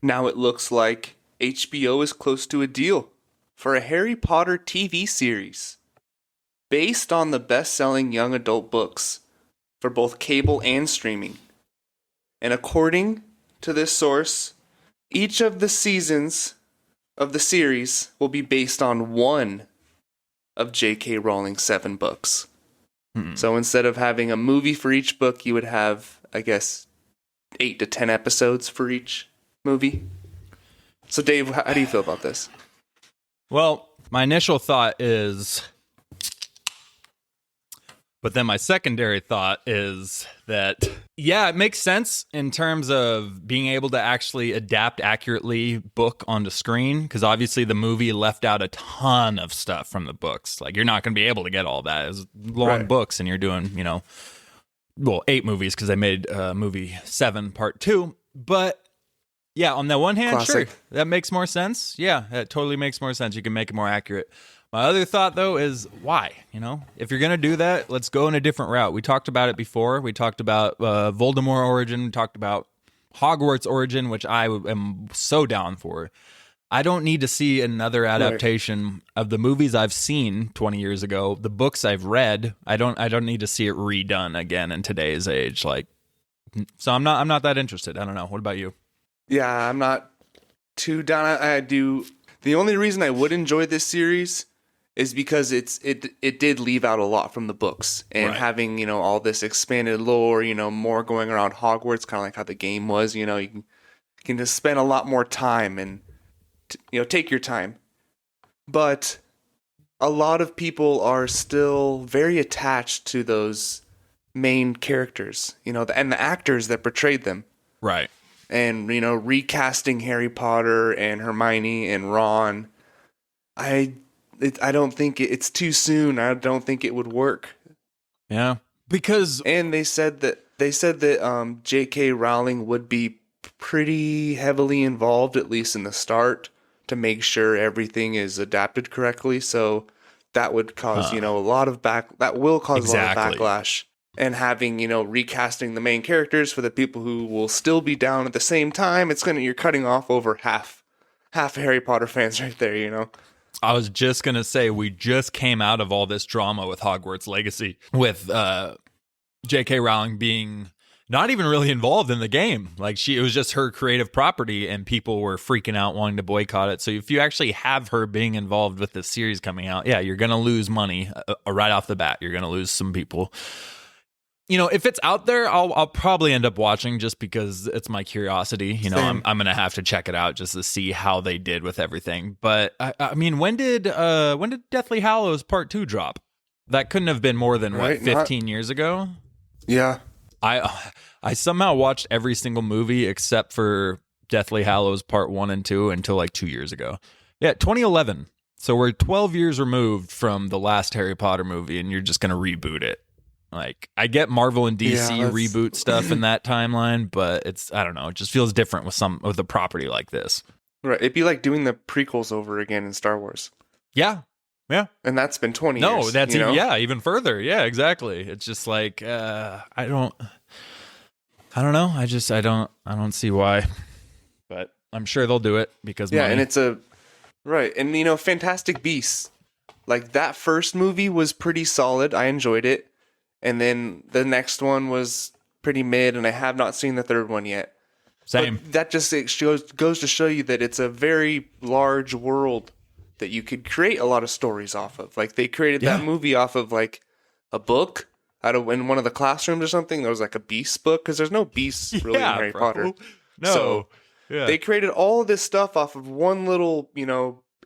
Now it looks like HBO is close to a deal for a Harry Potter TV series based on the best-selling young adult books for both cable and streaming. And according to this source, each of the seasons of the series will be based on one of J.K. Rowling's 7 books. So instead of having a movie for each book, you would have, I guess, 8 to 10 episodes for each movie. So Dave, how do you feel about this? Well, my initial thought is, but then my secondary thought is that, yeah, it makes sense in terms of being able to actually adapt accurately book onto screen, because obviously the movie left out a ton of stuff from the books. Like, you're not going to be able to get all that. It's long books, and you're doing, 8 movies, because they made movie 7 part 2. But yeah, on the one hand, Classic. Sure, that makes more sense. Yeah, that totally makes more sense. You can make it more accurate. My other thought, though, is why? If you're going to do that, let's go in a different route. We talked about it before. We talked about Voldemort origin. We talked about Hogwarts origin, which I am so down for. I don't need to see another adaptation of the movies I've seen 20 years ago, the books I've read. I don't need to see it redone again in today's age. So I'm not that interested. I don't know. What about you? Yeah, I'm not too down. I do. The only reason I would enjoy this series is because it did leave out a lot from the books, and having all this expanded lore, more going around Hogwarts, kind of like how the game was. You can just spend a lot more time and take your time. But a lot of people are still very attached to those main characters, and the actors that portrayed them. Right. And, recasting Harry Potter and Hermione and Ron, I don't think it's too soon. I don't think it would work. Yeah, because and they said that J.K. Rowling would be pretty heavily involved, at least in the start, to make sure everything is adapted correctly. So that would cause a lot of a lot of backlash. And having, recasting the main characters for the people who will still be down at the same time, you're cutting off over half Harry Potter fans right there, I was just going to say, we just came out of all this drama with Hogwarts Legacy, with J.K. Rowling being not even really involved in the game. It was just her creative property, and people were freaking out, wanting to boycott it. So if you actually have her being involved with this series coming out, yeah, you're going to lose money right off the bat. You're going to lose some people. If it's out there, I'll probably end up watching, just because it's my curiosity. I'm going to have to check it out just to see how they did with everything. But I mean, when did Deathly Hallows Part 2 drop? That couldn't have been more than 15 years ago. Yeah. I somehow watched every single movie except for Deathly Hallows Part 1 and 2 until 2 years ago. Yeah, 2011. So we're 12 years removed from the last Harry Potter movie, and you're just going to reboot it. I get Marvel and DC reboot stuff in that timeline, but I don't know, it just feels different with a property like this. Right. It'd be like doing the prequels over again in Star Wars. Yeah. Yeah. And that's been 20 years. No, that's even further. Yeah, exactly. It's just I don't know. I don't see why. But I'm sure they'll do it because money. And it's right. And Fantastic Beasts. That first movie was pretty solid. I enjoyed it. And then the next one was pretty mid, and I have not seen the third one yet. Same. But that just goes to show you that it's a very large world that you could create a lot of stories off of. They created that movie off of a book in one of the classrooms or something. There was a Beast book, because there's no Beasts really in Harry Potter. No. So they created all of this stuff off of one little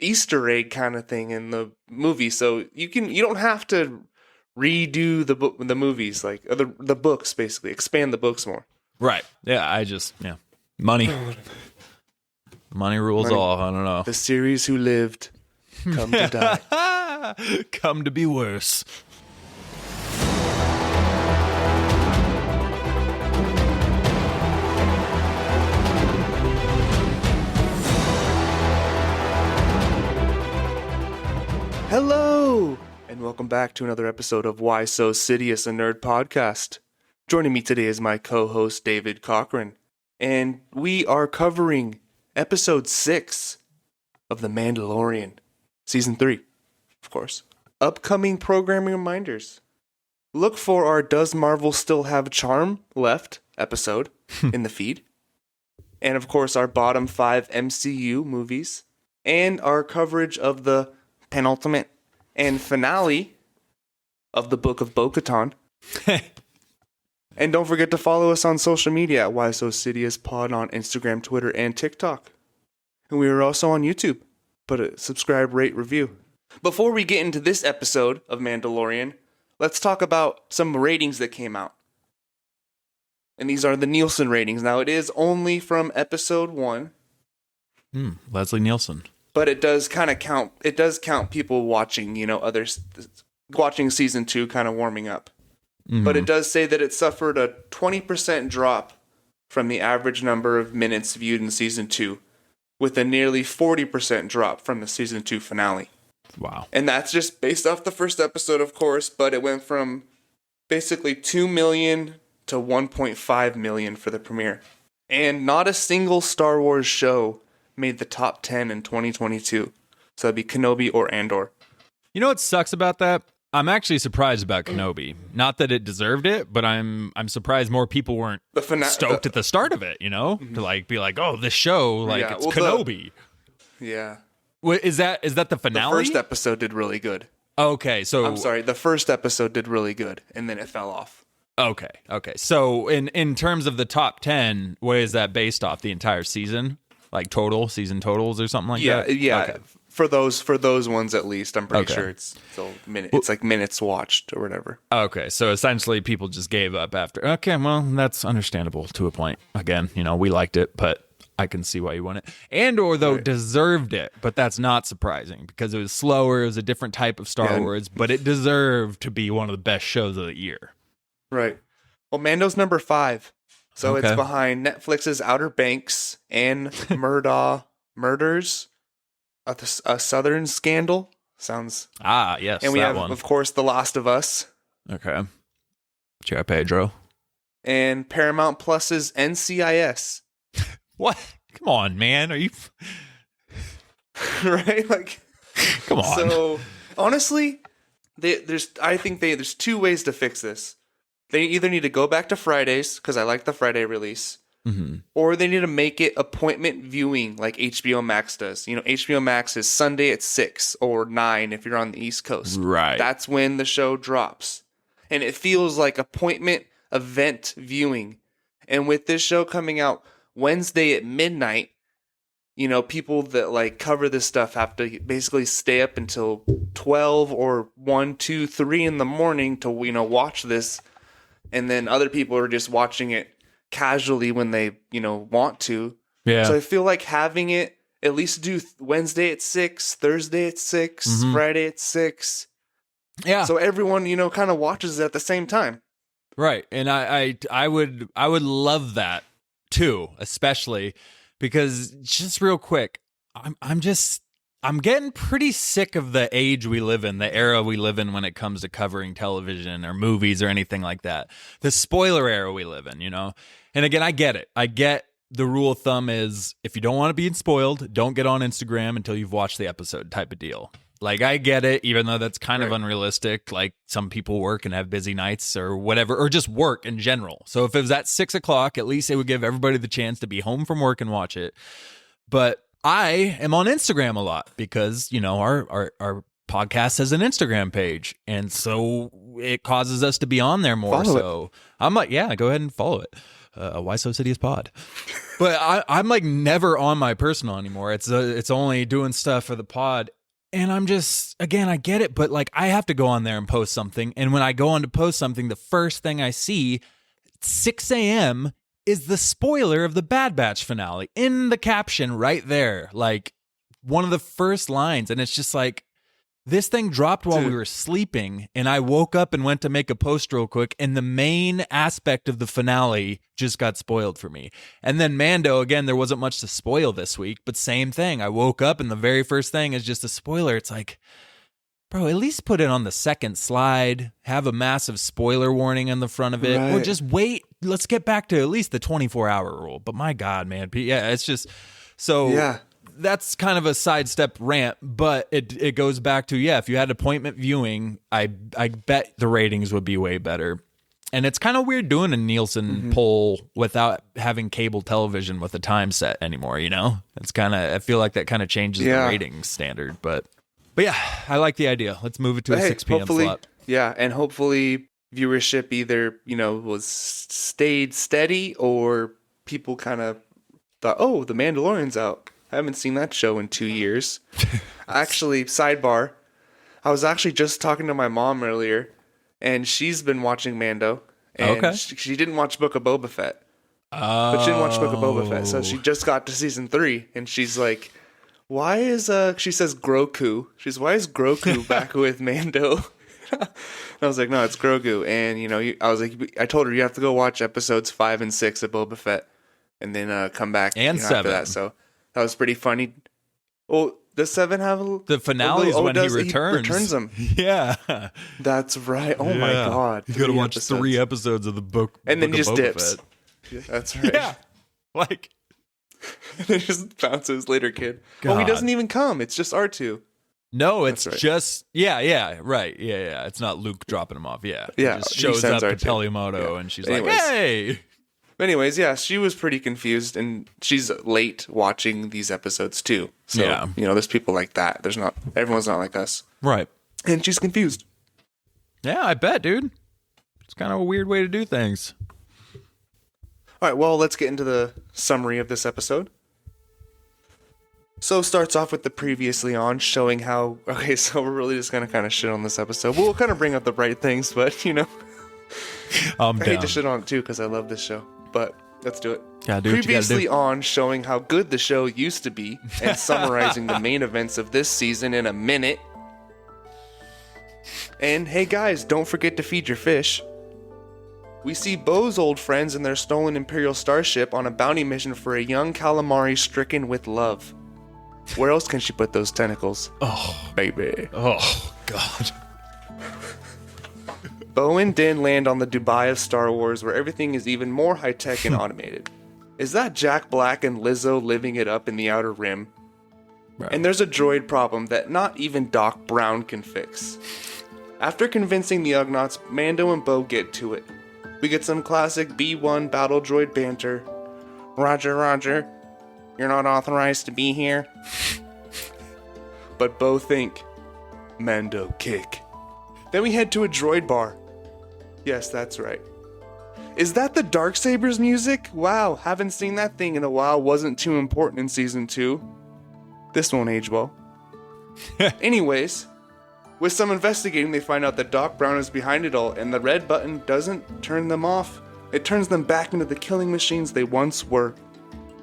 Easter egg kind of thing in the movie. So you don't have to redo the movies, the books, basically expand the books more. Right. Yeah. Money rules all. I don't know. The series who lived come to die. Come to be worse. Hello, and welcome back to another episode of Why So Sidious, a Nerd Podcast. Joining me today is my co-host David Cochran, and we are covering episode 6 of The Mandalorian, season 3, of course. Upcoming programming reminders. Look for our Does Marvel Still Have Charm Left episode in the feed. And of course, our bottom 5 MCU movies. And our coverage of the penultimate and finale of the Book of Bo-Katan. And don't forget to follow us on social media at Why So Sidious Pod on Instagram, Twitter, and TikTok. And we are also on YouTube. Put a subscribe, rate, review. Before we get into this episode of Mandalorian, let's talk about some ratings that came out. And these are the Nielsen ratings. Now, it is only from episode 1. Leslie Nielsen. But it does kind of count. It does count people watching, others watching season 2, kind of warming up. Mm-hmm. But it does say that it suffered a 20% drop from the average number of minutes viewed in season 2, with a nearly 40% drop from the season 2 finale. Wow. And that's just based off the first episode, of course, but it went from basically 2 million to 1.5 million for the premiere. And not a single Star Wars show made the top 10 in 2022. So that'd be Kenobi or Andor. You know what sucks about that? I'm actually surprised about Kenobi. Not that it deserved it, but I'm surprised more people weren't stoked at the start of it, Mm-hmm. To be like, oh, this show, it's Kenobi. Yeah. Is that the finale? The first episode did really good. Okay, so I'm sorry, the first episode did really good, and then it fell off. Okay. So in terms of the top 10, what is that based off? The entire season? Like season totals or something like that? Yeah. Okay. For those ones at least, I'm pretty sure it's like minutes watched or whatever. Okay, so essentially people just gave up after. Okay, well, that's understandable to a point. Again, we liked it, but I can see why you want it. Andor, though, deserved it, but that's not surprising because it was slower. It was a different type of Star Wars, but it deserved to be one of the best shows of the year. Right. Well, Mando's number 5. So it's behind Netflix's Outer Banks and Murders, a Southern Scandal. Sounds... yes, and we have, one. Of course, The Last of Us. Okay. Jared Pedro. And Paramount Plus's NCIS. What? Come on, man. Are you... right? Like... Come on. So, honestly, I think there's 2 ways to fix this. They either need to go back to Fridays, because I like the Friday release, or they need to make it appointment viewing like HBO Max does. HBO Max is Sunday at 6 or 9 if you're on the East Coast. Right. That's when the show drops. And it feels like appointment event viewing. And with this show coming out Wednesday at midnight, people that cover this stuff have to basically stay up until 12 or 1, 2, 3 in the morning to, watch this. And then other people are just watching it casually when they, want to. Yeah. So I feel like having it at least do Wednesday at 6, Thursday at 6, Friday at 6. Yeah. So everyone, kind of watches it at the same time. Right. And I would love that too, especially because just real quick, I'm getting pretty sick of the age we live in, the era we live in when it comes to covering television or movies or anything like that. The spoiler era we live in, And again, I get it. I get the rule of thumb is if you don't want to be spoiled, don't get on Instagram until you've watched the episode type of deal. I get it, even though that's kind of unrealistic. Some people work and have busy nights or whatever, or just work in general. So if it was at 6 o'clock, at least it would give everybody the chance to be home from work and watch it. But I am on Instagram a lot because, our podcast has an Instagram page. And so it causes us to be on there more. I'm like, yeah, go ahead and follow it. Why So Sidious Pod. But I'm never on my personal anymore. It's only doing stuff for the pod. And I'm just, again, I get it. But I have to go on there and post something. And when I go on to post something, the first thing I see, 6 a.m., is the spoiler of the Bad Batch finale in the caption right there. One of the first lines. And it's just this thing dropped while we were sleeping. And I woke up and went to make a post real quick. And the main aspect of the finale just got spoiled for me. And then Mando, again, there wasn't much to spoil this week. But same thing. I woke up and the very first thing is just a spoiler. It's bro, at least put it on the second slide. Have a massive spoiler warning in the front of it. Right. Or just wait. Let's get back to at least the 24-hour rule. But my God, man. Yeah, it's just So Yeah. that's kind of a sidestep rant, but it goes back to, if you had appointment viewing, I bet the ratings would be way better. And it's kind of weird doing a Nielsen poll without having cable television with a time set anymore, you know? It's kind of, I feel like that kind of changes the ratings standard, but yeah, I like the idea. Let's move it to a 6 p.m. slot. Yeah, and hopefully viewership either, was stayed steady or people kind of thought, oh, The Mandalorian's out. I haven't seen that show in 2 years. Actually, sidebar, I was actually just talking to my mom earlier, and she's been watching Mando, and she didn't watch Book of Boba Fett. But she didn't watch Book of Boba Fett, so she just got to season 3, and she's like, why is, she says Grogu. Why is Grogu back with Mando? And I was like, no, it's Grogu. And, I was like, I told her you have to go watch episodes 5 and 6 of Boba Fett, and then come back and 7 after that. So that was pretty funny. Well, does 7 have the finale is when he returns? He returns them. Yeah, that's right. Oh my god, you gotta watch 3 episodes of the book, and then he just Boba dips. Fett. Yeah, that's right. Yeah, like and then just bounces later, kid. God. Oh, he doesn't even come. It's just R2. No, it's just right. Yeah. It's not Luke dropping him off. Yeah. Yeah. He just shows up to Pelimoto and she's like, hey. Anyways, yeah, she was pretty confused, and she's late watching these episodes too. So, there's people like that. Everyone's not like us. Right. And she's confused. Yeah, I bet, dude. It's kind of a weird way to do things. All right, well, let's get into the summary of this episode. So, starts off with the previously on, showing how... Okay, so we're really just going to kind of shit on this episode. We'll kind of bring up the right things, but, I hate to shit on it, too, because I love this show. But let's do it. Previously on, showing how good the show used to be, and summarizing the main events of this season in a minute. And, hey guys, don't forget to feed your fish. We see Bo's old friends in their stolen Imperial starship on a bounty mission for a young calamari stricken with love. Where else can she put those tentacles? Oh, baby. Oh, God. Bo and Din land on the Dubai of Star Wars, where everything is even more high-tech and automated. Is that Jack Black and Lizzo living it up in the Outer Rim? Right. And there's a droid problem that not even Doc Brown can fix. After convincing the Ugnaughts, Mando and Bo get to it. We get some classic B-1 battle droid banter. Roger, Roger. You're not authorized to be here. But Bo think, Mando kick. Then we head to a droid bar. Yes, that's right. Is that the Darksaber's music? Wow, haven't seen that thing in a while. Wasn't too important in season 2. This won't age well. Anyways, with some investigating, they find out that Doc Brown is behind it all, and the red button doesn't turn them off. It turns them back into the killing machines they once were.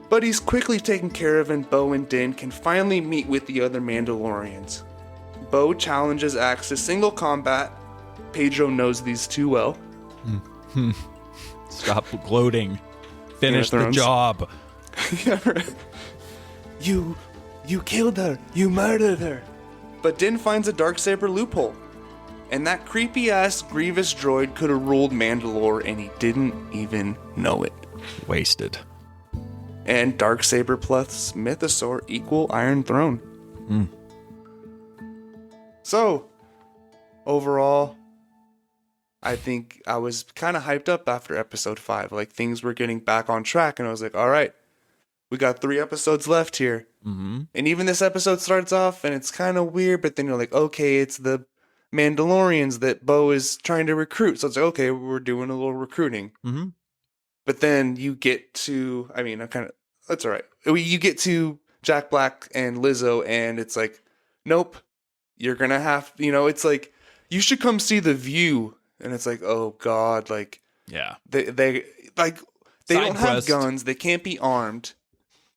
But he's quickly taken care of, and Bo and Din can finally meet with the other Mandalorians. Bo challenges Axe to single combat. Pedro knows these too well. Stop gloating. Finish the job. Yeah, right. You killed her. You murdered her. But Din finds a Darksaber loophole. And that creepy-ass Grievous droid could have ruled Mandalore, and he didn't even know it. Wasted. And Darksaber plus Mythosaur equal Iron Throne. So, overall, I think I was kind of hyped up after episode 5. Like, things were getting back on track, and I was like, all right, we got 3 episodes left here. Mm-hmm. And even this episode starts off, and it's kind of weird, but then you're like, okay, it's the Mandalorians that Bo is trying to recruit. So it's like, okay, we're doing a little recruiting. Mm-hmm. But then you get to, that's all right. You get to Jack Black and Lizzo, and it's like, nope, you're going to have, it's like, you should come see The View. And it's like, oh God, like, yeah, they don't have guns. They can't be armed.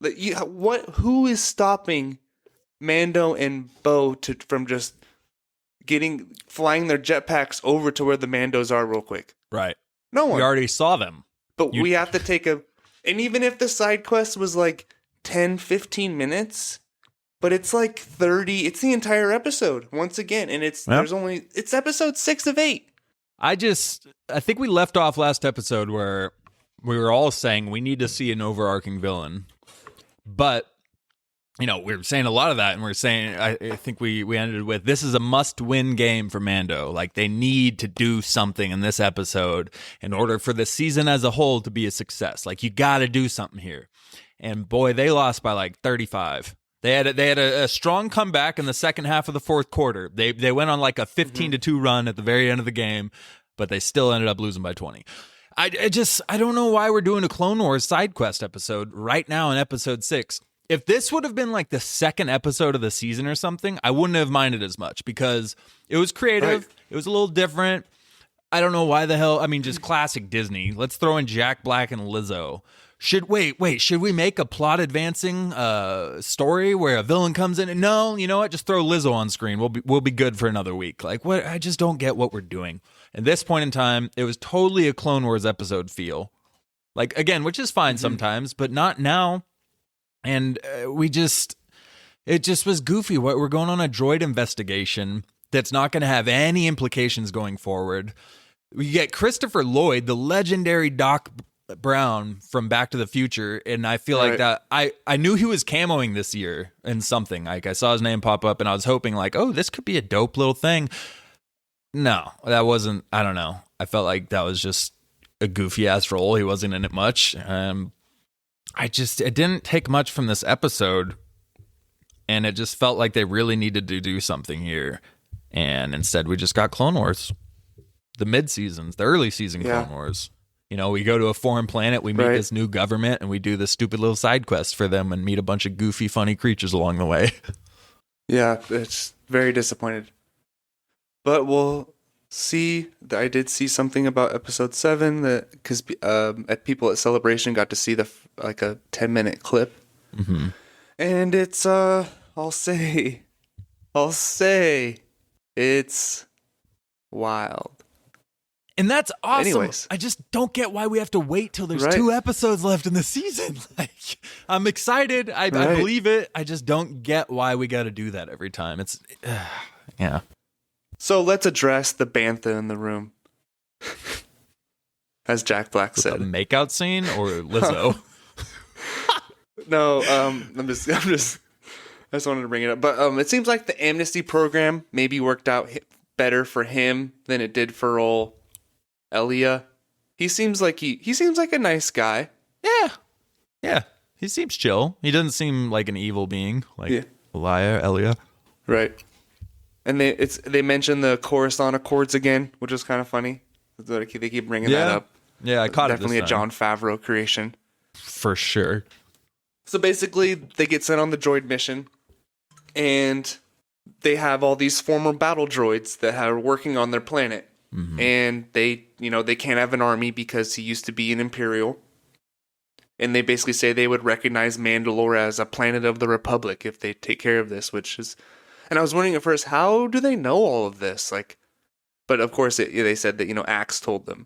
Like, who is stopping Mando and Bo from just flying their jetpacks over to where the Mandos are real quick? Right. No one. We already saw them. But we have to take and even if the side quest was like 10, 15 minutes, but it's like 30, it's the entire episode once again. And it's episode 6 of 8. I think we left off last episode where we were all saying we need to see an overarching villain. But we were saying a lot of that, and we're saying, I think we ended with, this is a must-win game for Mando. Like, they need to do something in this episode in order for the season as a whole to be a success. Like, you got to do something here. And boy, they lost by like 35. They had a strong comeback in the second half of the fourth quarter. They went on like a 15-2 run at the very end of the game, but they still ended up losing by 20. I don't know why we're doing a Clone Wars side quest episode right now in episode 6. If this would have been like the second episode of the season or something, I wouldn't have minded as much because it was creative. Right. It was a little different. I don't know why the hell. I mean, just classic Disney. Let's throw in Jack Black and Lizzo. Should we make a plot advancing story where a villain comes in? And no, you know what? Just throw Lizzo on screen. We'll be good for another week. Like, what? I just don't get what we're doing. At this point in time, it was totally a Clone Wars episode feel. Like, again, which is fine sometimes, but not now. And it just was goofy. We're going on a droid investigation that's not going to have any implications going forward. We get Christopher Lloyd, the legendary Doc Brown from Back to the Future, and I feel like that I knew he was camoing this year in something. Like, I saw his name pop up and I was hoping like, oh, this could be a dope little thing. No, that wasn't. I don't know. I felt like that was just a goofy ass role. He wasn't in it much. It didn't take much from this episode, and it just felt like they really needed to do something here, and instead we just got Clone Wars, the mid-seasons, the early season Clone Wars. We go to a foreign planet, we meet this new government, and we do this stupid little side quest for them and meet a bunch of goofy, funny creatures along the way. Yeah, it's very disappointed. But we'll see. I did see something about episode 7 that because people at Celebration got to see a 10-minute clip, and it's I'll say it's wild. And that's awesome. Anyways. I just don't get why we have to wait till there's 2 episodes left in the season. Like, I'm excited. I believe it. I just don't get why we got to do that every time. It's, yeah. So let's address the bantha in the room. As Jack Black said. The makeout scene or Lizzo? No, I just wanted to bring it up. But it seems like the amnesty program maybe worked out better for him than it did for old Elia. He seems like a nice guy. Yeah. He seems chill. He doesn't seem like an evil being like Elia. Right. And they mention the Coruscant Accords again, which is kind of funny. They keep bringing that up. Yeah, I caught Definitely it. Definitely a Jon Favreau creation. For sure. So basically, they get sent on the droid mission, and they have all these former battle droids that are working on their planet. And they can't have an army because he used to be an Imperial. And they basically say they would recognize Mandalore as a planet of the Republic if they take care of this, which is... And I was wondering at first, how do they know all of this? But of course, they said that, Axe told them.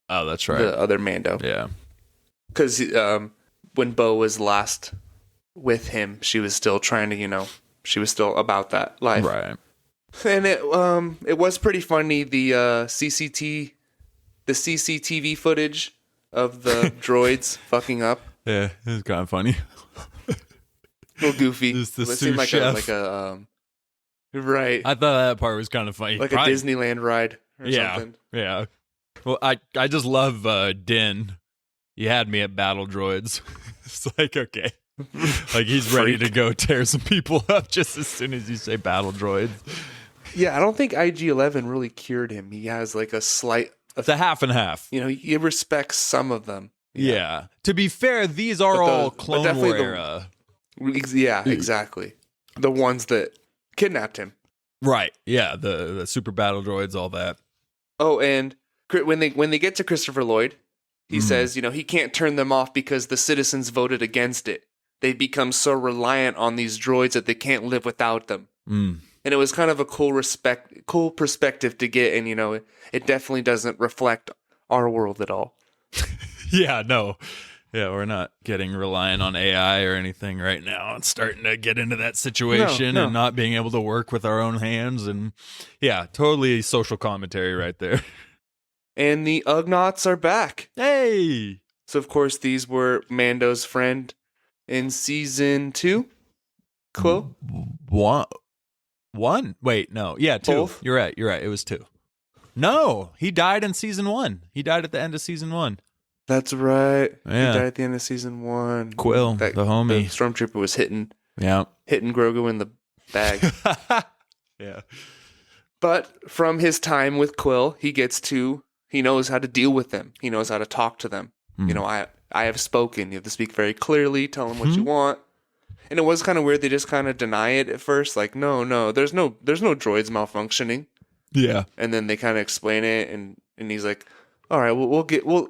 Oh, that's right. The other Mando. Yeah. Because when Bo was last with him, she was still trying to, she was still about that life. Right. And it was pretty funny, the CCTV footage of the droids fucking up. Yeah, it was kind of funny. A little goofy. It the it seemed like chef. Right. I thought that part was kind of funny. Like a Disneyland ride or something. Yeah. Well, I just love Din. You had me at battle droids. It's like, okay. Like, he's ready to go tear some people up just as soon as you say battle droids. Yeah, I don't think IG-11 really cured him. He has like a slight... It's a half and half. He respects some of them. Yeah. To be fair, these are all Clone War era. Yeah, exactly. The ones that kidnapped him. Right. Yeah, the super battle droids, all that. Oh, and when they get to Christopher Lloyd, he says, he can't turn them off because the citizens voted against it. They become so reliant on these droids that they can't live without them. And it was kind of a cool perspective to get, and it definitely doesn't reflect our world at all. Yeah, no. Yeah, we're not getting reliant on AI or anything right now. It's starting to get into that situation and not being able to work with our own hands. And yeah, totally social commentary right there. And the Ugnaughts are back. Hey! So, of course, these were Mando's friend in season 2. Quill? One. Wait, no. Yeah, two. Both? You're right. It was two. No, he died in season 1. He died at the end of season 1. That's right. Yeah. He died at the end of season 1. Quill, the homie. The stormtrooper was hitting Grogu in the bag. Yeah. But from his time with Quill, he knows how to deal with them. He knows how to talk to them. You know, I have spoken. You have to speak very clearly, tell them what you want. And it was kind of weird. They just kind of deny it at first. Like, no, there's no droids malfunctioning. Yeah. And then they kind of explain it, and he's like, all right,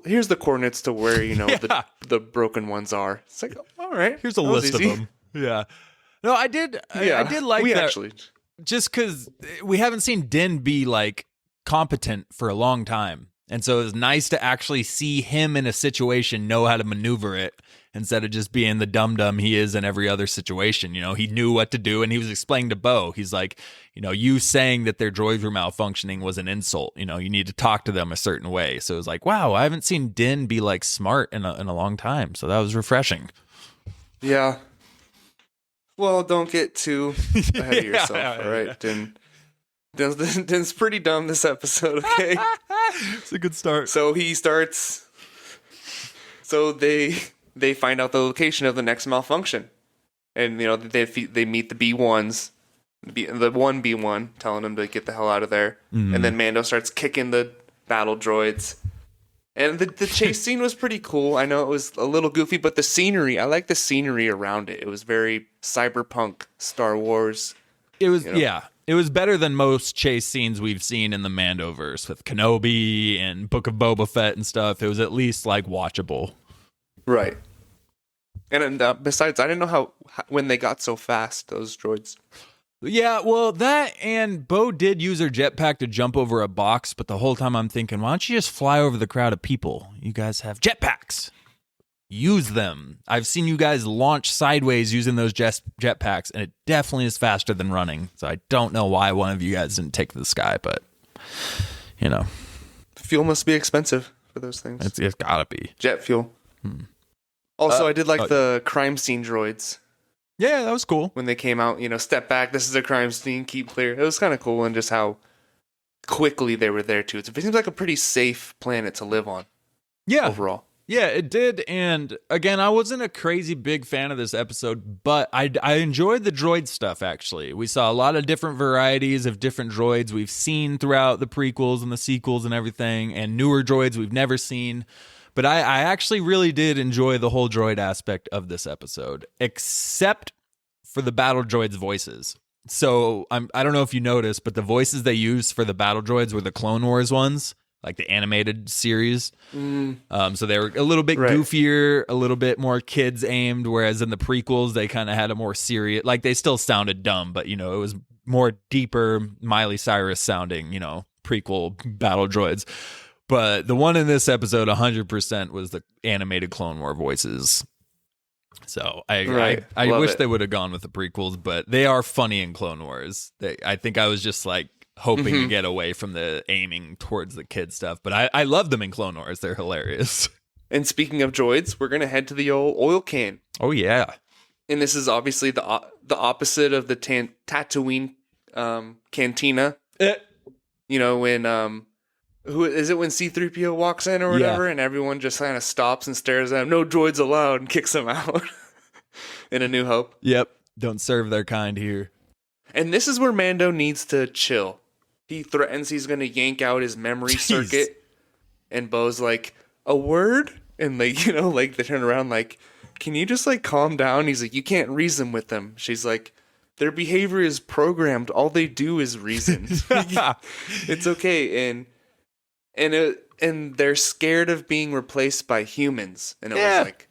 here's the coordinates to where, the broken ones are. It's like, all right. Here's a list easy. of them. Yeah. No, I did like that. Actually. Just because we haven't seen Din be, like, competent for a long time. And so it was nice to actually see him in a situation know how to maneuver it instead of just being the dum-dum he is in every other situation. You know, he knew what to do, and he was explaining to Bo. He's like, you saying that their droids were malfunctioning was an insult. You need to talk to them a certain way. So it was like, wow, I haven't seen Din be, like, smart in a long time. So that was refreshing. Yeah. Well, don't get too ahead of yourself, all right? Din's pretty dumb this episode, okay? It's a good start. So he starts... So they find out the location of the next malfunction. And, they meet the B1s, the 1B1, telling them to get the hell out of there. Mm-hmm. And then Mando starts kicking the battle droids. And the chase scene was pretty cool. I know it was a little goofy, but the scenery, I like the scenery around it. It was very cyberpunk, Star Wars. It was, yeah. It was better than most chase scenes we've seen in the Mandoverse with Kenobi and Book of Boba Fett and stuff. It was at least, like, watchable. Right. And besides, I didn't know when they got so fast, those droids. Yeah, well, that and Bo did use her jetpack to jump over a box, but the whole time I'm thinking, why don't you just fly over the crowd of people? You guys have jetpacks. Use them. I've seen you guys launch sideways using those jetpacks, and it definitely is faster than running. So I don't know why one of you guys didn't take to the sky, but, Fuel must be expensive for those things. It's gotta be. Jet fuel. Also, I did like the crime scene droids. Yeah, that was cool. When they came out, step back, this is a crime scene, keep clear. It was kind of cool, and just how quickly they were there, too. It seems like a pretty safe planet to live on. Yeah. Overall. Yeah, it did. And again, I wasn't a crazy big fan of this episode, but I enjoyed the droid stuff, actually. We saw a lot of different varieties of different droids we've seen throughout the prequels and the sequels and everything, and newer droids we've never seen. But I actually really did enjoy the whole droid aspect of this episode, except for the battle droids' voices. So I don't know if you noticed, but the voices they used for the battle droids were the Clone Wars ones, like the animated series. So they were a little bit goofier, a little bit more kids aimed, whereas in the prequels, they kind of had a more serious, like they still sounded dumb, but, it was more deeper, Miley Cyrus sounding, prequel battle droids. But the one in this episode, 100% was the animated Clone War voices. So I wish they would have gone with the prequels, but they are funny in Clone Wars. I think I was just like hoping to get away from the aiming towards the kid stuff. But I love them in Clone Wars. They're hilarious. And speaking of droids, we're going to head to the old oil can. Oh, yeah. And this is obviously the opposite of the Tatooine cantina. When... Who is it when C-3PO walks in or whatever, and everyone just kind of stops and stares at him, no droids allowed, and kicks him out in A New Hope. Yep. Don't serve their kind here. And this is where Mando needs to chill. He threatens he's going to yank out his memory circuit, and Bo's like, a word? And they turn around like, can you just like calm down? He's like, you can't reason with them. She's like, their behavior is programmed. All they do is reason. It's okay. And they're scared of being replaced by humans. And it was like,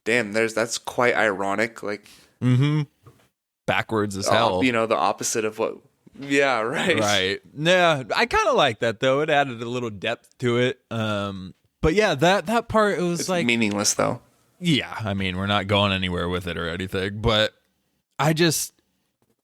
damn, that's quite ironic. Like, backwards as hell. The opposite of what. Yeah, right. Right. Yeah, I kind of like that though. It added a little depth to it. But yeah, that part, it was it's like meaningless though. Yeah, I mean, we're not going anywhere with it or anything. But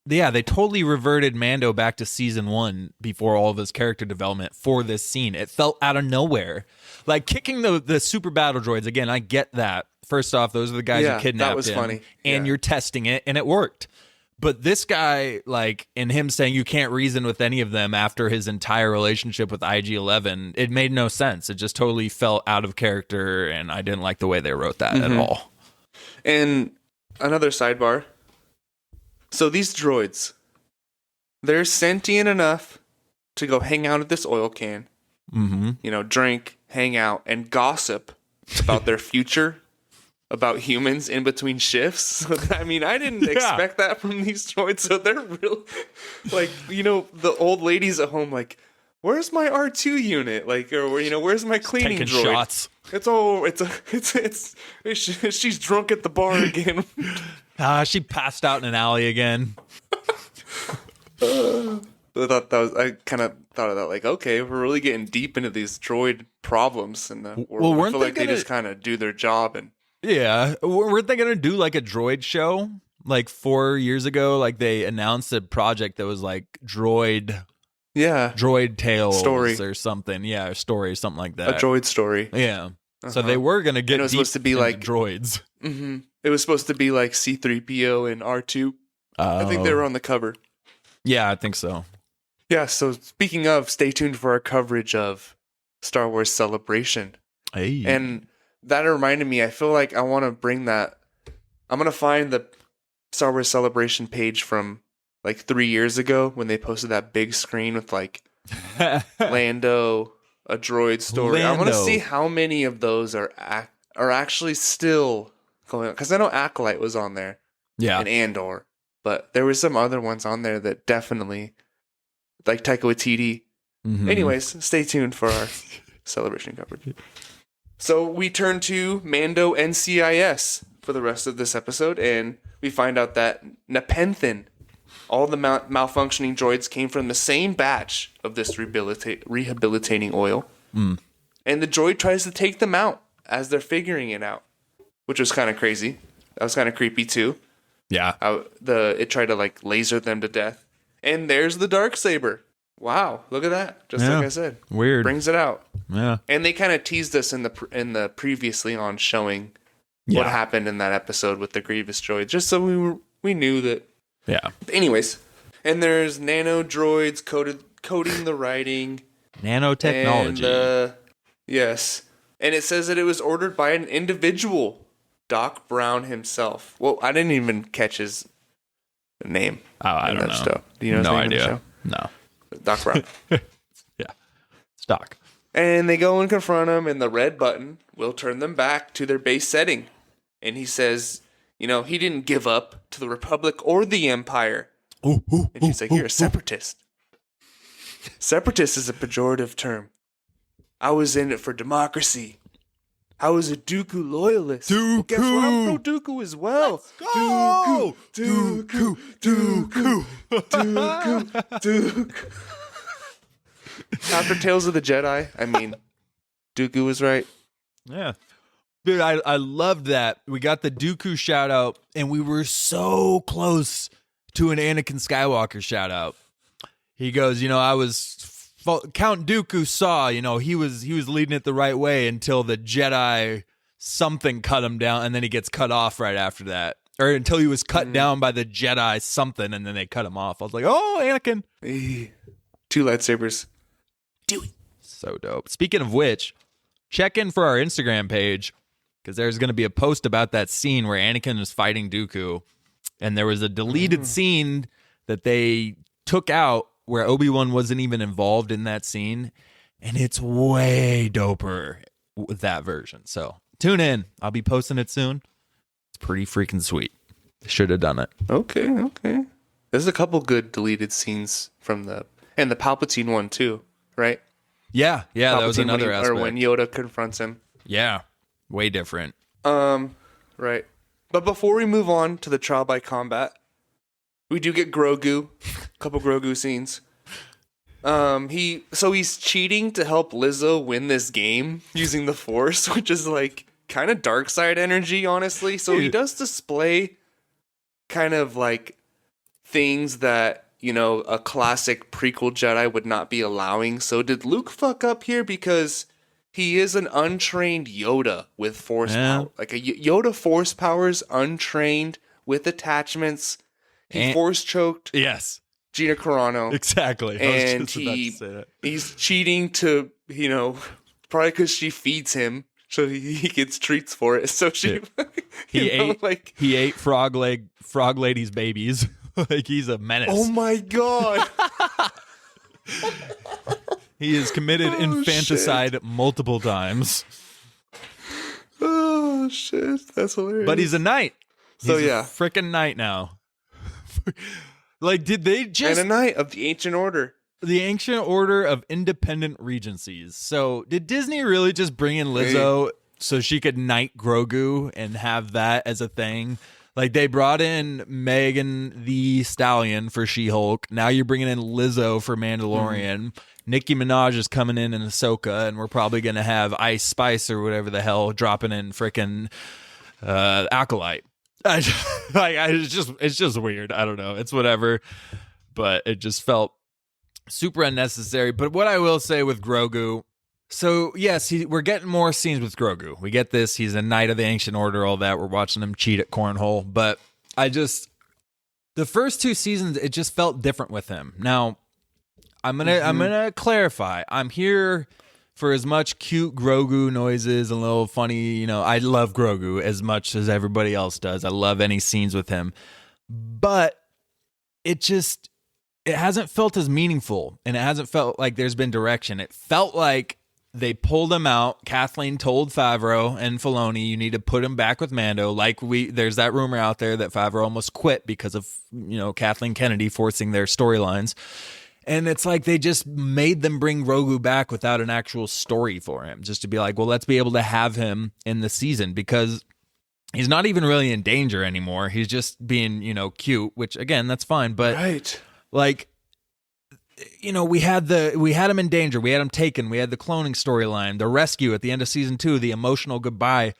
they totally reverted Mando back to season 1 before all of his character development for this scene. It felt out of nowhere. Like kicking the super battle droids, again, I get that. First off, those are the guys who kidnapped him. That was funny. And you're testing it, and it worked. But this guy, like, and him saying you can't reason with any of them after his entire relationship with IG-11, it made no sense. It just totally felt out of character, and I didn't like the way they wrote that at all. And another sidebar. So these droids, they're sentient enough to go hang out at this oil can, drink, hang out, and gossip about their future, about humans in between shifts. I mean, I didn't expect that from these droids. So they're real, like, the old ladies at home, like, where's my R2 unit? Like, or, where's my cleaning Taking droid? shots. She's drunk at the bar again. She passed out in an alley again. I kind of thought of that, like, okay, we're really getting deep into these droid problems, and I feel like they just kind of do their job. And yeah, weren't they gonna do like a droid show? Like 4 years ago, like they announced a project that was like droid tales or something. Yeah, or story, something like that. A droid story. Yeah. So they were gonna get. And it was supposed to be like droids. Mm-hmm. It was supposed to be like C-3PO and R2. I think they were on the cover. Yeah, I think so. Yeah. So speaking of, stay tuned for our coverage of Star Wars Celebration. Hey. And that reminded me, I feel like I want to bring that. I'm going to find the Star Wars Celebration page from like 3 years ago when they posted that big screen with like Lando, a droid story. I want to see how many of those are actually still going on. Because I know Acolyte was on there. Yeah. And Andor. But there were some other ones on there that definitely, like Taika Waititi. Mm-hmm. Anyways, stay tuned for our Celebration coverage. So we turn to Mando NCIS for the rest of this episode, and we find out that Nepenthen, all the malfunctioning droids came from the same batch of this rehabilitating oil. And the droid tries to take them out as they're figuring it out, which was kind of crazy. That was kind of creepy too. Yeah. It tried to like laser them to death. And there's the Darksaber. Wow, look at that. Just like I said. Weird. Brings it out. Yeah. And they kind of teased us in the previously on showing what happened in that episode with the Grievous droid, just so we knew that. Yeah. Anyways, and there's nano droids coding the writing. Nanotechnology. And, yes. And it says that it was ordered by an individual, Doc Brown himself. Well, I didn't even catch his name. Oh, I don't know. Stuff. Do you know his no name idea. in the show? No. Doc Brown. Yeah. It's Doc. And they go and confront him, and the red button will turn them back to their base setting. And he says, he didn't give up to the Republic or the Empire. And he's like, you're a separatist. Separatist is a pejorative term. I was in it for democracy. I was a Dooku loyalist. Dooku! Well, guess what? I'm pro Dooku as well. Let's go! Dooku! After Tales of the Jedi, I mean, Dooku was right. Yeah. Dude, I loved that. We got the Dooku shout out, and we were so close to an Anakin Skywalker shout out. He goes, Count Dooku saw, he was leading it the right way until the Jedi something cut him down, and then he gets cut off right after that. Or until he was cut down by the Jedi something, and then they cut him off. I was like, oh, Anakin. 2 lightsabers. Do it. So dope. Speaking of which, check in for our Instagram page, because there's going to be a post about that scene where Anakin is fighting Dooku, and there was a deleted scene that they took out where Obi-Wan wasn't even involved in that scene, and it's way doper with that version. So tune in. I'll be posting it soon. It's pretty freaking sweet. Should have done it. Okay. There's a couple good deleted scenes from the Palpatine one too, right? Yeah, that was another aspect. Or when Yoda confronts him. Yeah, way different. Right. But before we move on to the trial by combat, we do get Grogu, a couple Grogu scenes. He's cheating to help Lizzo win this game using the Force, which is like kind of dark side energy, honestly. So he does display kind of like things that, a classic prequel Jedi would not be allowing. So did Luke fuck up here? Because he is an untrained Yoda with Force power. Like a Yoda Force powers, untrained, with attachments. He force choked Yes. Gina Carano. Exactly. And he's cheating to, probably because she feeds him, so he gets treats for it. So he ate Frog Lady's babies. Like, he's a menace. Oh my God. He has committed infanticide multiple times. Oh shit, that's hilarious. But he's a knight. So he's a freaking knight now. Like, did they just... And a knight of the Ancient Order. The Ancient Order of Independent Regencies. So, did Disney really just bring in Lizzo so she could knight Grogu and have that as a thing? Like, they brought in Megan the Stallion for She-Hulk. Now you're bringing in Lizzo for Mandalorian. Nicki Minaj is coming in Ahsoka, and we're probably going to have Ice Spice or whatever the hell dropping in frickin' Acolyte. It's just weird. I don't know. It's whatever. But it just felt super unnecessary. But what I will say with Grogu... So, yes, we're getting more scenes with Grogu. We get this. He's a knight of the Ancient Order, all that. We're watching him cheat at Cornhole. But the first 2 seasons, it just felt different with him. Now, I'm gonna clarify. I'm here for as much cute Grogu noises and little funny, I love Grogu as much as everybody else does. I love any scenes with him. But it hasn't felt as meaningful, and it hasn't felt like there's been direction. It felt like they pulled him out. Kathleen told Favreau and Filoni, you need to put him back with Mando. There's that rumor out there that Favreau almost quit because of, Kathleen Kennedy forcing their storylines. And it's like they just made them bring Grogu back without an actual story for him. Just to be like, well, let's be able to have him in the season, because he's not even really in danger anymore. He's just being, cute, which again, that's fine. But we had him in danger. We had him taken. We had the cloning storyline, the rescue at the end of season 2, the emotional goodbye.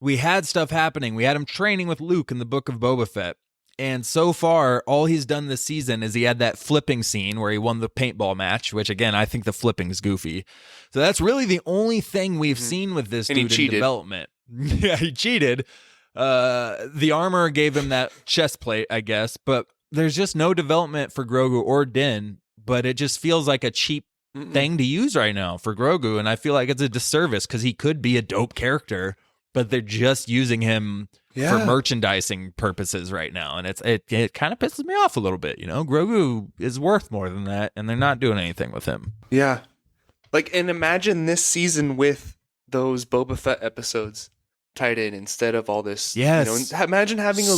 We had stuff happening. We had him training with Luke in the Book of Boba Fett. And so far, all he's done this season is he had that flipping scene where he won the paintball match, which again, I think the flipping is goofy. So that's really the only thing we've seen with this dude in development. Yeah, he cheated. The armor gave him that chest plate, I guess, but there's just no development for Grogu or Din. But it just feels like a cheap thing to use right now for Grogu. And I feel like it's a disservice because he could be a dope character, but they're just using him for merchandising purposes right now. And it kind of pisses me off a little bit. Grogu is worth more than that, and they're not doing anything with him. Yeah. And imagine this season with those Boba Fett episodes tied in instead of all this. Yes. Imagine having a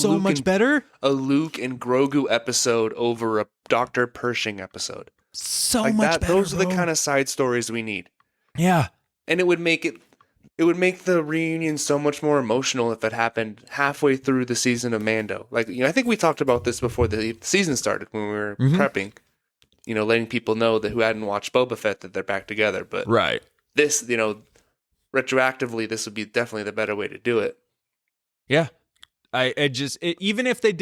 Luke and Grogu episode over a Dr. Pershing episode. So much better. Those are the kind of side stories we need. Yeah. And it would make the reunion so much more emotional if it happened halfway through the season of Mando. I think we talked about this before the season started when we were prepping, letting people know that who hadn't watched Boba Fett that they're back together. But this, retroactively, this would be definitely the better way to do it. Yeah. Even if they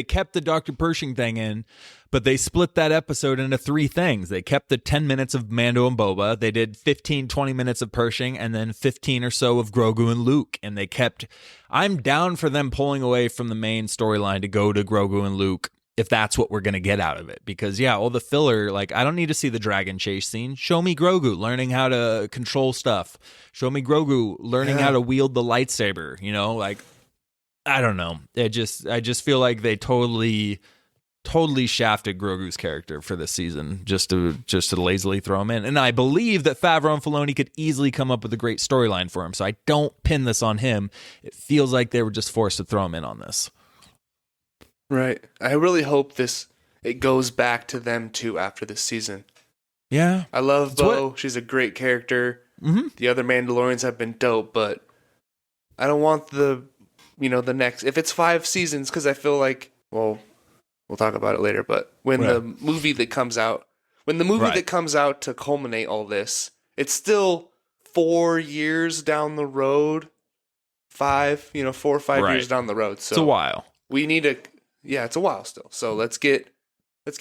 kept the Dr. Pershing thing in, but they split that episode into 3 things. They kept the 10 minutes of Mando and Boba. They did 15, 20 minutes of Pershing, and then 15 or so of Grogu and Luke. And I'm down for them pulling away from the main storyline to go to Grogu and Luke, if that's what we're going to get out of it. Because all the filler, I don't need to see the dragon chase scene. Show me Grogu learning how to control stuff. Show me Grogu learning how to wield the lightsaber, I don't know. I just feel like they totally shafted Grogu's character for this season just to lazily throw him in. And I believe that Favreau and Filoni could easily come up with a great storyline for him. So I don't pin this on him. It feels like they were just forced to throw him in on this. Right. I really hope it goes back to them too after this season. Yeah. I love Bo. She's a great character. Mm-hmm. The other Mandalorians have been dope, but I don't want the next, if it's 5 seasons, because I feel like, well, we'll talk about it later, but when the movie that comes out to culminate all this, it's still 4 years down the road, 4 or 5 years down the road. So it's a while. We need it's a while still. So let's get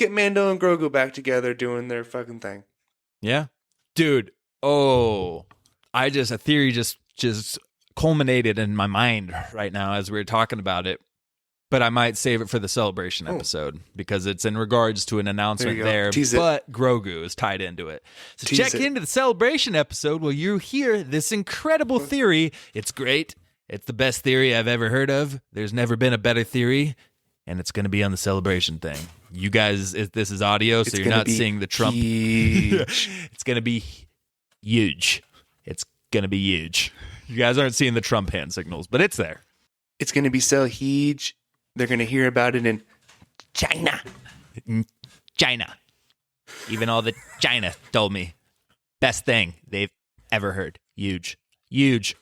Mando and Grogu back together doing their fucking thing. Yeah. Dude. Oh, a theory just culminated in my mind right now as we were talking about it. but I might save it for the celebration episode because it's in regards to an announcement there. Tease but Grogu is tied into it. So check into the celebration episode where you hear this incredible theory. It's great. It's the best theory I've ever heard of. There's never been a better theory. And it's going to be on the celebration thing. You guys, this is audio, so you're not seeing the Trump. It's going to be huge. It's going to be huge. You guys aren't seeing the Trump hand signals, but it's there. It's going to be so huge. They're going to hear about it in China. China. Even all the China told me. Best thing they've ever heard. Huge. Huge.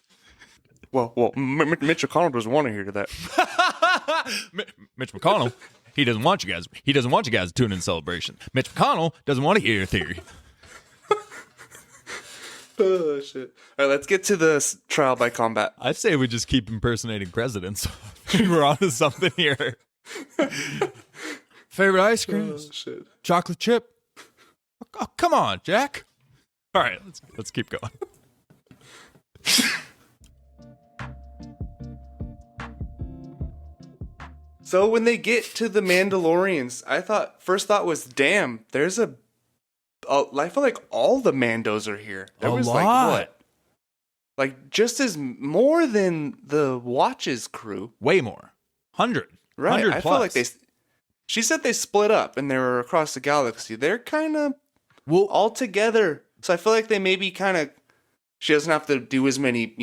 Well, Mitch McConnell doesn't want to hear that. Mitch McConnell, he doesn't want you guys. He doesn't want you guys to tune in celebration. Mitch McConnell doesn't want to hear your theory. Oh shit! All right, let's get to the trial by combat. I say we just keep impersonating presidents. We're onto something here. Favorite ice cream? Oh shit! Chocolate chip. Oh, come on, Jack. All right, let's keep going. So when they get to the Mandalorians, first thought was, damn, there's I feel like all the Mandos are here. There was lot. Like what? Like just as more than the Watch's crew. Way more. 100. Right. 100 I plus. feel like she said they split up and they were across the galaxy. They're kind of all together. So I feel like they maybe she doesn't have to do as many,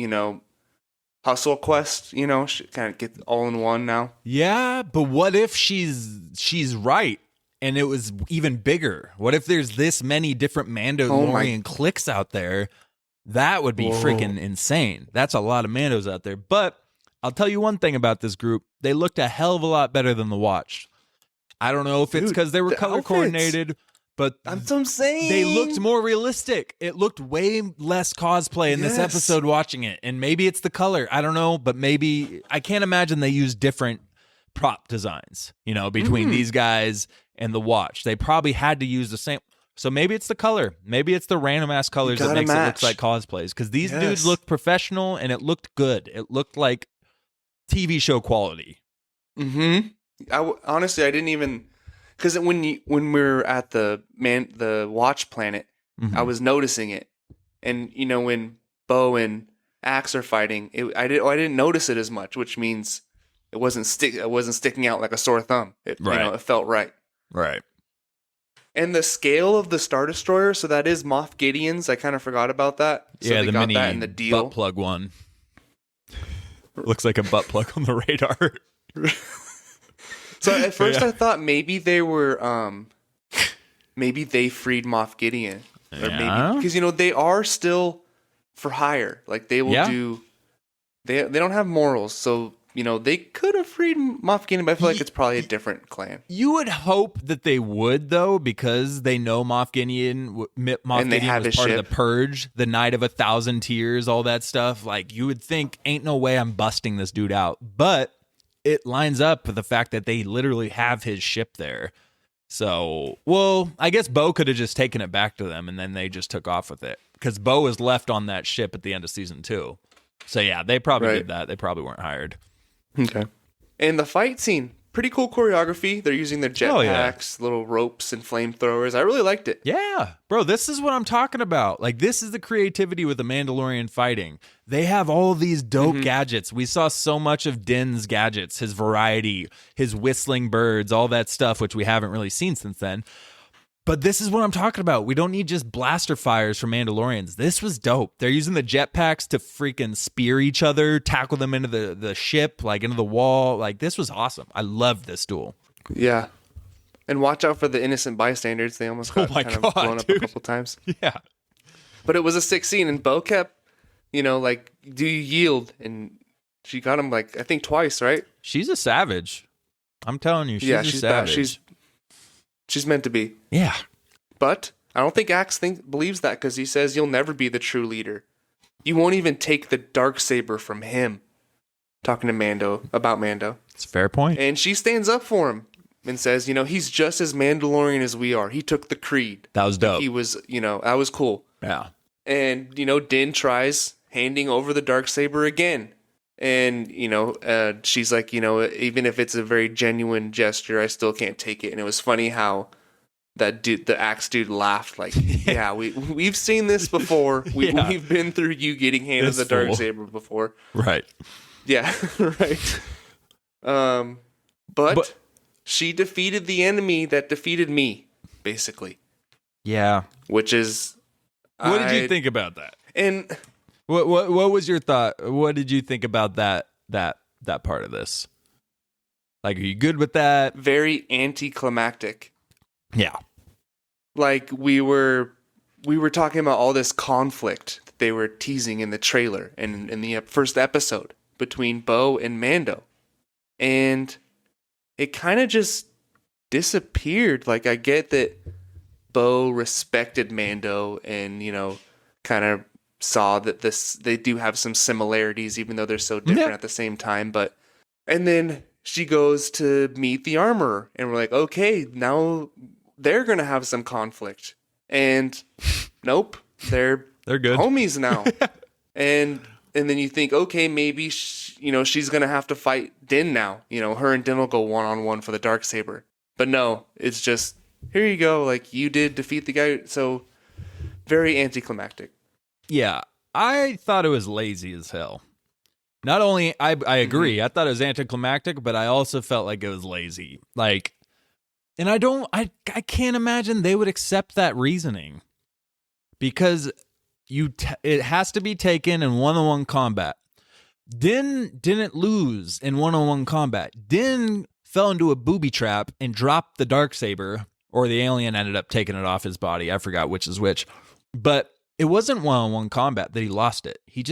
hustle quests, she kind of get all in one now. Yeah, but what if she's right and it was even bigger? What if there's this many different Mandalorian cliques out there? That would be freaking insane. That's a lot of Mandos out there. But I'll tell you one thing about this group. They looked a hell of a lot better than the Watch. I don't know if it's because they were color coordinated, but that's what I'm saying. They looked more realistic. It looked way less cosplay in this episode watching it. And maybe it's the color. I don't know, but maybe I can't imagine they use different prop designs, between these guys and the Watch. They probably had to use the same. So maybe it's the color. Maybe it's the random ass colors that makes it look like cosplays. Because these dudes looked professional and it looked good. It looked like TV show quality. Honestly, I didn't even. Because when we were at the Watch planet, I was noticing it, and when Bo and Axe are fighting, I didn't notice it as much, which means it wasn't sticking out like a sore thumb. It felt right. Right. And the scale of the Star Destroyer, so that is Moff Gideon's. I kind of forgot about that. So yeah, they the got mini that in the deal. butt plug one. Looks like a butt plug on the radar. So at first I thought maybe they were, maybe they freed Moff Gideon, or maybe because they are still for hire. Like they will do. They don't have morals, so they could have freed Moff Gideon, but I feel like it's probably a different clan. You would hope that they would, though, because they know Moff Gideon was part of the Purge, the Night of 1,000 Tears, all that stuff. Like you would think, ain't no way I'm busting this dude out, but it lines up with the fact that they literally have his ship there. So, I guess Bo could have just taken it back to them and then they just took off with it. Because Bo was left on that ship at the end of season 2. So, yeah, they probably did that. They probably weren't hired. Okay. And the fight scene, pretty cool choreography. They're using their jetpacks, little ropes and flamethrowers. I really liked it. Yeah. Bro, this is what I'm talking about. Like, this is the creativity with the Mandalorian fighting. They have all these dope gadgets. We saw so much of Din's gadgets, his variety, his whistling birds, all that stuff, which we haven't really seen since then. But this is what I'm talking about. We don't need just blaster fires from Mandalorians. This was dope. They're using the jetpacks to freaking spear each other, tackle them into the ship, like into the wall. Like, this was awesome. I loved this duel. Yeah. And watch out for the innocent bystanders. They almost got blown up a couple times. Yeah. But it was a sick scene, and Bo kept, like, do you yield? And she got him, like, I think twice, right? She's a savage. I'm telling you, she's a savage. She's meant to be. Yeah. But I don't think Axe believes that, because he says you'll never be the true leader. You won't even take the Darksaber from him. Talking to Mando, about Mando. It's a fair point. And she stands up for him and says, he's just as Mandalorian as we are. He took the creed. That was dope. He was, that was cool. Yeah. And, Din tries handing over the Darksaber again. And, she's like, even if it's a very genuine gesture, I still can't take it. And it was funny how that dude, the axe dude, laughed like, yeah, we've seen this before. We've been through you getting handed the Darksaber before. Right. Yeah, right. But she defeated the enemy that defeated me, basically. Yeah. Which is... What did you think about that? And... What was your thought? What did you think about that part of this? Like, are you good with that? Very anticlimactic. Yeah. Like we were talking about all this conflict that they were teasing in the trailer and in the first episode between Bo and Mando. And it kind of just disappeared. Like, I get that Bo respected Mando and, kind of saw that they do have some similarities, even though they're so different at the same time. And then she goes to meet the armorer, and we're like, okay, now they're going to have some conflict. And nope, they're good homies now. and then you think, okay, maybe she's going to have to fight Din now. Her and Din will go one-on-one for the Darksaber. But no, it's just, here you go. Like, you did defeat the guy. So very anticlimactic. Yeah, I thought it was lazy as hell. Not only, I agree, I thought it was anticlimactic, but I also felt like it was lazy. Like, and I can't imagine they would accept that reasoning. Because it has to be taken in one-on-one combat. Din didn't lose in one-on-one combat. Din fell into a booby trap and dropped the Darksaber, or the alien ended up taking it off his body. I forgot which is which. But it wasn't one-on-one combat that he lost it. He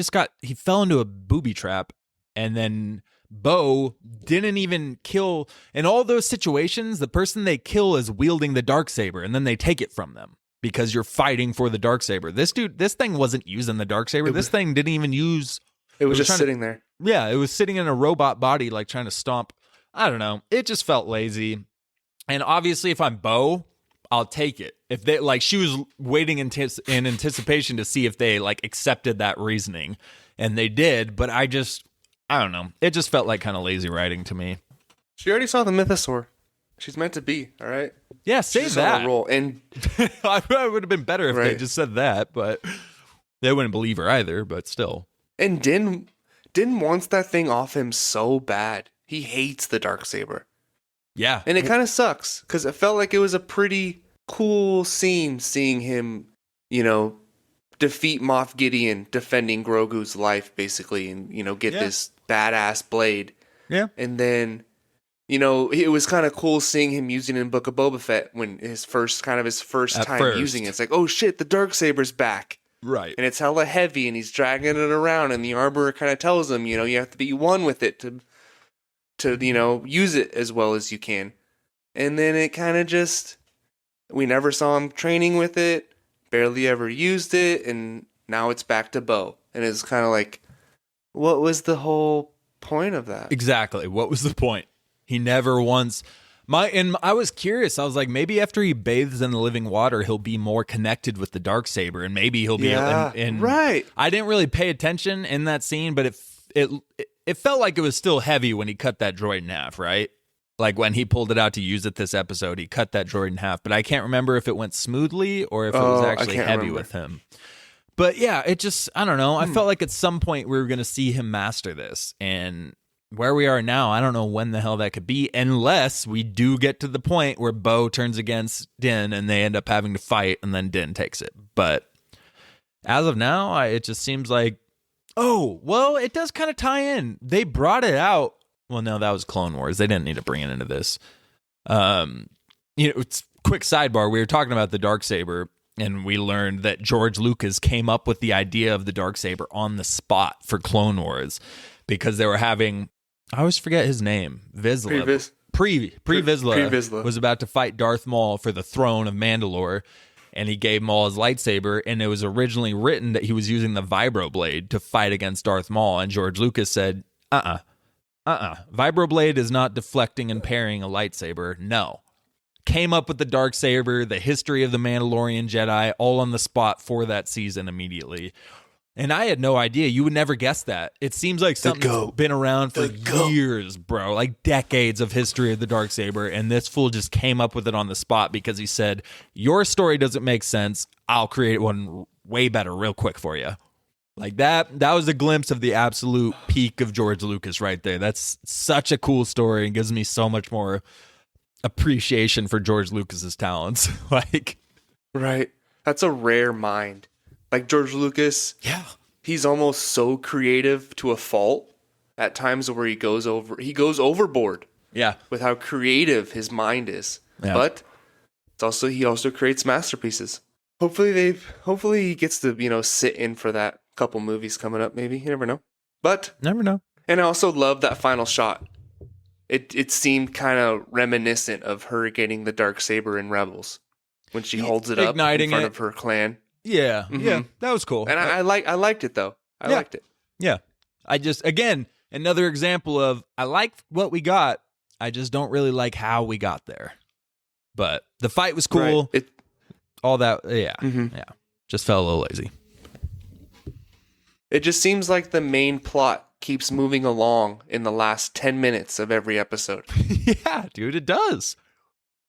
fell into a booby trap, and then Bo didn't even kill. In all those situations, the person they kill is wielding the Darksaber, and then they take it from them because you're fighting for the Darksaber. This thing wasn't using the Darksaber. This thing didn't even use... It was just sitting there. Yeah, it was sitting in a robot body, like trying to stomp. I don't know. It just felt lazy. And obviously, if I'm Bo, I'll take it. If they she was waiting in anticipation to see if they accepted that reasoning, and they did. But I don't know. It just felt like kind of lazy writing to me. She already saw the mythosaur. She's meant to be, all right. Yeah, say that. Role. And I would have been better if they just said that, but they wouldn't believe her either. But still. And Din wants that thing off him so bad. He hates the Darksaber. Yeah. And it kind of sucks because it felt like it was a pretty cool scene seeing him, defeat Moff Gideon defending Grogu's life, basically, and, get this badass blade. Yeah. And then, it was kind of cool seeing him using it in Book of Boba Fett when his first time using it. It's like, oh shit, the Darksaber's back. Right. And it's hella heavy and he's dragging it around and the armorer kind of tells him, you have to be one with it to use it as well as you can. And then it kind of just... We never saw him training with it, barely ever used it, and now it's back to Bo. And it's kind of like, what was the whole point of that? Exactly. What was the point? He never once... I was curious. I was like, maybe after he bathes in the living water, he'll be more connected with the Darksaber, and maybe he'll be... right. I didn't really pay attention in that scene, but it felt like it was still heavy when he cut that droid in half, right? Like when he pulled it out to use it this episode, he cut that droid in half. But I can't remember if it went smoothly or if it was actually heavy with him. But yeah, it just, I don't know. I felt like at some point we were going to see him master this. And where we are now, I don't know when the hell that could be, unless we do get to the point where Bo turns against Din and they end up having to fight and then Din takes it. But as of now, it just seems like, oh, well, it does kind of tie in. They brought it out. Well, no, that was Clone Wars. They didn't need to bring it into this. It's quick sidebar. We were talking about the Darksaber, and we learned that George Lucas came up with the idea of the Darksaber on the spot for Clone Wars because they were having, I always forget his name, Vizsla. Pre Vizsla was about to fight Darth Maul for the throne of Mandalore, and he gave Maul his lightsaber, and it was originally written that he was using the vibroblade to fight against Darth Maul, and George Lucas said, Vibroblade is not deflecting and parrying a lightsaber. No. Came up with the Darksaber, the history of the Mandalorian Jedi, all on the spot for that season immediately. And I had no idea. You would never guess that. It seems like something that's been around for years, bro. Like decades of history of the Darksaber. And this fool just came up with it on the spot because he said, your story doesn't make sense. I'll create one way better real quick for you. Like that was a glimpse of the absolute peak of George Lucas right there. That's such a cool story and gives me so much more appreciation for George Lucas's talents. Like, right. That's a rare mind. Like George Lucas, yeah, he's almost so creative to a fault at times where he goes overboard. Yeah, with how creative his mind is. Yeah. But he also creates masterpieces. Hopefully he gets to, sit in for that couple movies coming up. Maybe you never know. But never know. And I also love that final shot. It seemed kind of reminiscent of her getting the Darksaber in Rebels when she holds it up in front of her clan. Yeah, yeah, that was cool. And I liked it though. I liked it. Yeah, I just again another example of I like what we got. I just don't really like how we got there. But the fight was cool. Right. All that, yeah, yeah. Just felt a little lazy. It just seems like the main plot keeps moving along in the last 10 minutes of every episode. Yeah, dude, it does.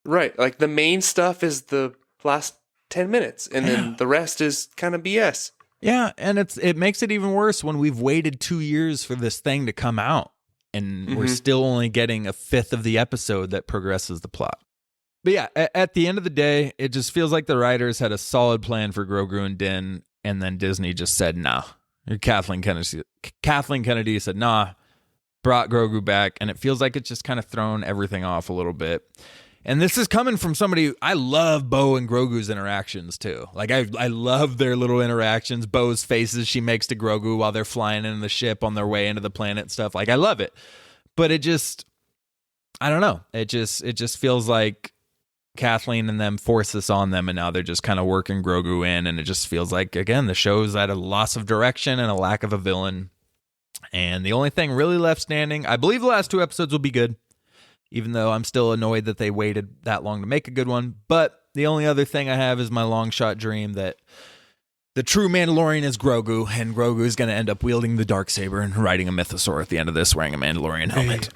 Right. Like the main stuff is the last 10 minutes, and then the rest is kind of BS. Yeah, and it makes it even worse when we've waited 2 years for this thing to come out, and we're still only getting a fifth of the episode that progresses the plot. But yeah, at the end of the day, it just feels like the writers had a solid plan for Grogu and Din, and then Disney just said, nah. Kathleen Kennedy said, nah, brought Grogu back, and it feels like it's just kind of thrown everything off a little bit. And this is coming from somebody, I love Bo and Grogu's interactions too. Like I love their little interactions, Bo's faces she makes to Grogu while they're flying in the ship on their way into the planet and stuff. Like I love it. But it just, I don't know. It just feels like Kathleen and them force this on them, and now they're just kind of working Grogu in, and it just feels like, again, the show's at a loss of direction and a lack of a villain. And the only thing really left standing, I believe the last 2 episodes will be good, even though I'm still annoyed that they waited that long to make a good one. But the only other thing I have is my long shot dream that the true Mandalorian is Grogu, and Grogu is going to end up wielding the Darksaber and riding a mythosaur at the end of this, wearing a Mandalorian helmet.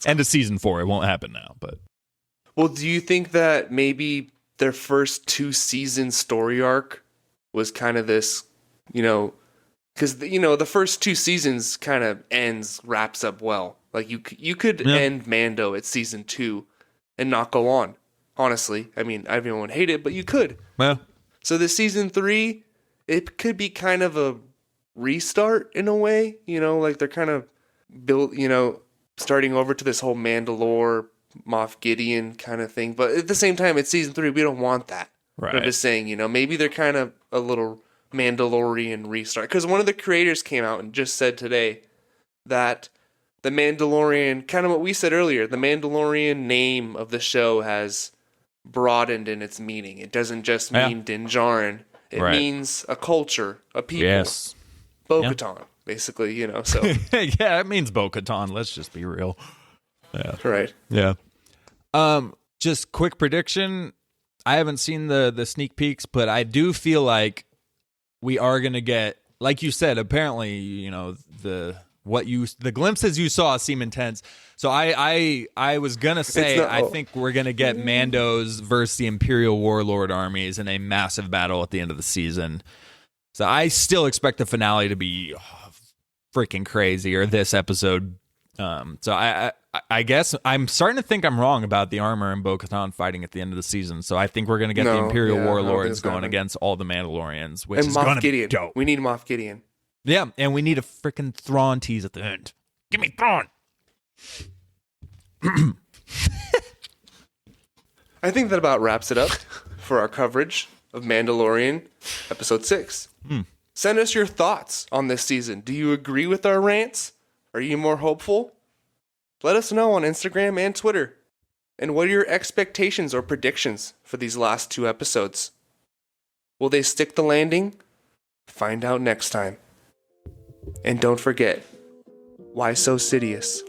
End of season 4. It won't happen now, but... Well, do you think that maybe their first 2-season story arc was kind of this, because, the first 2 seasons kind of wraps up well. Like, you could end Mando at season 2 and not go on, honestly. I mean, everyone would hate it, but you could. Yeah. So the season 3, it could be kind of a restart in a way, like they're kind of built, starting over to this whole Mandalore, Moff Gideon kind of thing. But at the same time, it's season 3. We don't want that. Right. I'm just saying, maybe they're kind of a little Mandalorian restart. Because one of the creators came out and just said today that the Mandalorian, kind of what we said earlier, the Mandalorian name of the show has broadened in its meaning. It doesn't just mean Din Djarin. It means a culture, a people. Yes. Bo-Katan, basically, so. Yeah, it means Bo-Katan. Let's just be real. Yeah. Right. Yeah. Just quick prediction. I haven't seen the sneak peeks, but I do feel like we are going to get, like you said, apparently, the glimpses you saw seem intense. So I was going to say, I think we're going to get Mando's versus the Imperial Warlord armies in a massive battle at the end of the season. So I still expect the finale to be freaking crazy, or this episode. So I guess I'm starting to think I'm wrong about the armor and Bo-Katan fighting at the end of the season. So I think we're going to get the Imperial Warlords going against all the Mandalorians, which is going to be dope. We need Moff Gideon. Yeah, and we need a freaking Thrawn tease at the end. Give me Thrawn. I think that about wraps it up for our coverage of Mandalorian episode 6. Send us your thoughts on this season. Do you agree with our rants? Are you more hopeful? Let us know on Instagram and Twitter. And what are your expectations or predictions for these last 2 episodes? Will they stick the landing? Find out next time. And don't forget, why so Sidious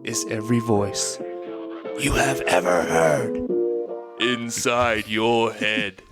is every voice you have ever heard inside your head.